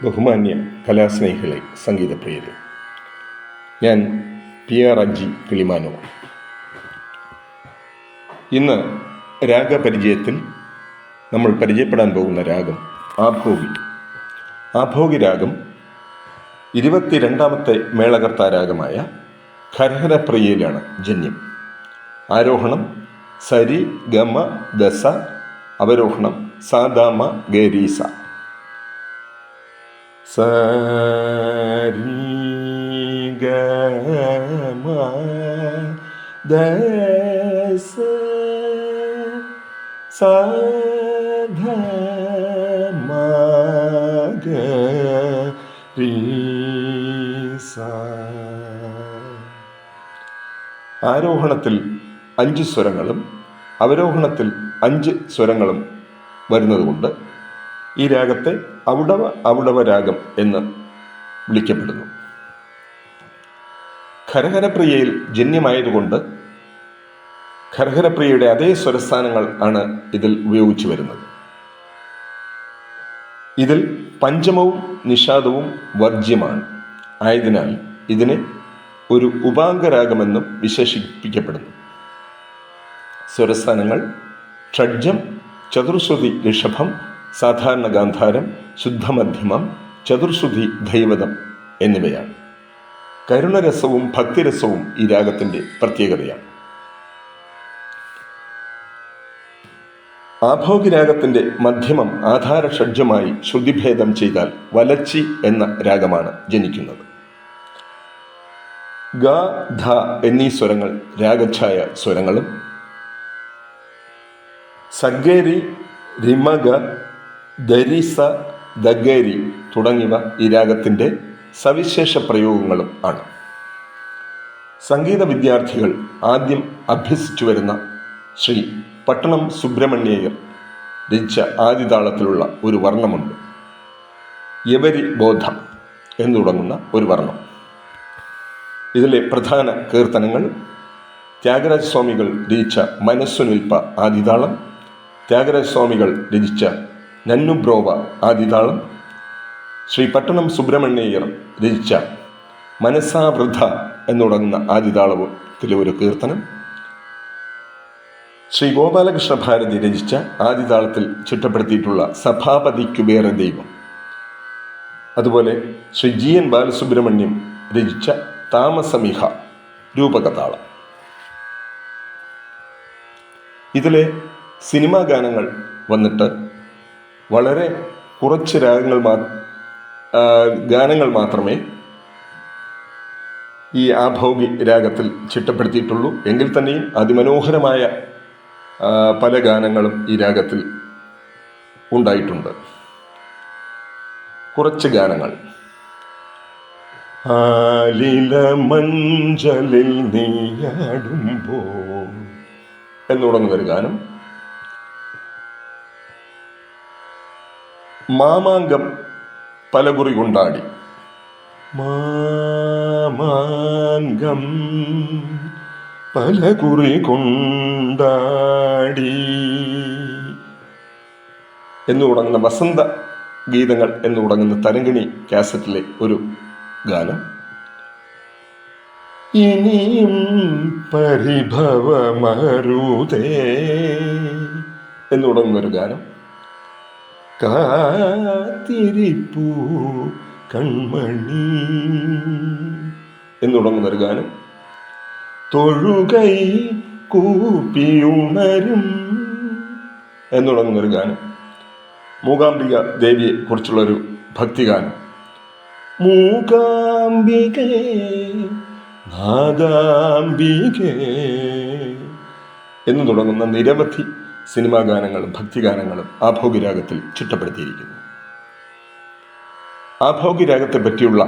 ബഹുമാന്യ കലാസ്നേഹികളെ, സംഗീതപ്രിയരെ, ഞാൻ PR അജി കിളിമാനോ. ഇന്ന് രാഗപരിചയത്തിൽ നമ്മൾ പരിചയപ്പെടാൻ പോകുന്ന രാഗം ആഭോഗി. ആഭോഗി രാഗം 22ാമത്തെ മേളകർത്താ രാഗമായ ഖരഹരപ്രിയയിലാണ് ജന്യം. ആരോഹണം സരി ഗമ ദസ, അവരോഹണം സാദാമ ഗരീസ. സരി ഗമ ദസ സാദാമ ഗരീസ. ആരോഹണത്തിൽ 5 സ്വരങ്ങളും അവരോഹണത്തിൽ 5 സ്വരങ്ങളും വരുന്നതുകൊണ്ട് ഈ രാഗത്തെ ഔഡവ രാഗം എന്ന് വിളിക്കപ്പെടുന്നു. ഖരഹരപ്രിയയിൽ ജന്യമായതുകൊണ്ട് ഖരഹരപ്രിയയുടെ അതേ സ്വരസ്ഥാനങ്ങൾ ആണ് ഇതിൽ ഉപയോഗിച്ചു വരുന്നത്. ഇതിൽ പഞ്ചമവും നിഷാദവും വർജ്യമാണ്. ആയതിനാൽ ഇതിനെ ഒരു ഉപാംഗരാഗമെന്നും വിശേഷിപ്പിക്കപ്പെടുന്നു. സ്വരസ്ഥാനങ്ങൾ ഷഡ്ജം, ചതുർശ്രുതി ഋഷഭം, സാധാരണ ഗാന്ധാരം, ശുദ്ധമധ്യമം, ചതുർശ്രുതി ധൈവതം എന്നിവയാണ്. കരുണരസവും ഭക്തിരസവും ഈ രാഗത്തിൻ്റെ പ്രത്യേകതയാണ്. ആഭോഗി രാഗത്തിൻ്റെ മധ്യമം ആധാര ഷഡ്ജമായി ശ്രുതിഭേദം ചെയ്താൽ വലച്ചി എന്ന രാഗമാണ് ജനിക്കുന്നത്. ഗ, ധ എന്നീ സ്വരങ്ങൾ രാഗഛായ സ്വരങ്ങളും സഗരി, രിമഗ, ദരിസ, ദഗരി തുടങ്ങിയവ ഈ രാഗത്തിൻ്റെ സവിശേഷ പ്രയോഗങ്ങളും ആണ്. സംഗീത വിദ്യാർത്ഥികൾ ആദ്യം അഭ്യസിച്ചു വരുന്ന ശ്രീ പട്ടണം സുബ്രഹ്മണ്യയ്യർ രചിച്ച ആദിതാളത്തിലുള്ള ഒരു വർണ്ണമുണ്ട്. യവരി ബോധ എന്ന് തുടങ്ങുന്ന ഒരു വർണ്ണം. ഇതിലെ പ്രധാന കീർത്തനങ്ങൾ ത്യാഗരാജസ്വാമികൾ രചിച്ച മനസ്സുനിൽപ്പ ആദിതാളം, ത്യാഗരാജസ്വാമികൾ രചിച്ച നന്നുബ്രോവ ആദിതാളം, ശ്രീ പട്ടണം സുബ്രഹ്മണ്യയ്യർ രചിച്ച മനസാവൃദ്ധ എന്ന് തുടങ്ങുന്ന ആദിതാളത്തിലെ ഒരു കീർത്തനം, ശ്രീ ഗോപാലകൃഷ്ണ ഭാരതി രചിച്ച ആദിതാളത്തിൽ ചിട്ടപ്പെടുത്തിയിട്ടുള്ള സഭാപതിക്കു വേറെ ദൈവം, അതുപോലെ ശ്രീ GN ബാലസുബ്രഹ്മണ്യം രചിച്ച താമസമിഹ രൂപകതാളം. ഇതിലെ സിനിമാ ഗാനങ്ങൾ വന്നിട്ട് വളരെ കുറച്ച് ഗാനങ്ങൾ മാത്രമേ ഈ ആഭോഗി രാഗത്തിൽ ചിട്ടപ്പെടുത്തിയിട്ടുള്ളൂ. എങ്കിൽ തന്നെയും അതിമനോഹരമായ പല ഗാനങ്ങളും ഈ രാഗത്തിൽ ഉണ്ടായിട്ടുണ്ട്. കുറച്ച് ഗാനങ്ങൾ: ആലില മഞ്ചലിൽ നീയാടുമ്പോൾ എന്ന് തുടങ്ങുന്നൊരു ഗാനം, മാമാങ്കം പലകുറി കൊണ്ടാടി, മാമാങ്കം പലകുറി കൊണ്ടാടി എന്ന് തുടങ്ങുന്ന വസന്ത ഗീതങ്ങൾ എന്ന് തുടങ്ങുന്ന തരങ്കിണി കാസറ്റിലെ ഒരു ഗാനം, ഇനിയും പരിഭവമരുതേ എന്ന് തുടങ്ങുന്നൊരു ഗാനം, കാത്തിരിപ്പൂ കൺമണി എന്ന് തുടങ്ങുന്നൊരു ഗാനം, തൊഴുകൈ കൂപ്പിയുണരും എന്ന് തുടങ്ങുന്നൊരു ഗാനം, മൂകാംബിക ദേവിയെ കുറിച്ചുള്ളൊരു ഭക്തിഗാനം, മൂകാംബികേ നാദാംബികേ എന്ന് തുടങ്ങുന്ന നിരവധി സിനിമാ ഗാനങ്ങളും ഭക്തിഗാനങ്ങളും ആഭോഗി രാഗത്തിൽ ചിട്ടപ്പെടുത്തിയിരിക്കുന്നു. ആഭോഗി രാഗത്തെ പറ്റിയുള്ള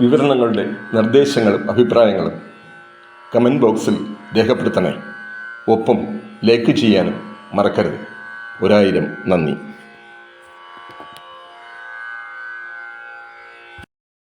വിവരണങ്ങളുടെ നിർദ്ദേശങ്ങളും അഭിപ്രായങ്ങളും കമൻറ്റ് ബോക്സിൽ രേഖപ്പെടുത്തണേ. ഒപ്പം ലൈക്ക് ചെയ്യാനും മറക്കരുത്. 1000 നന്ദി.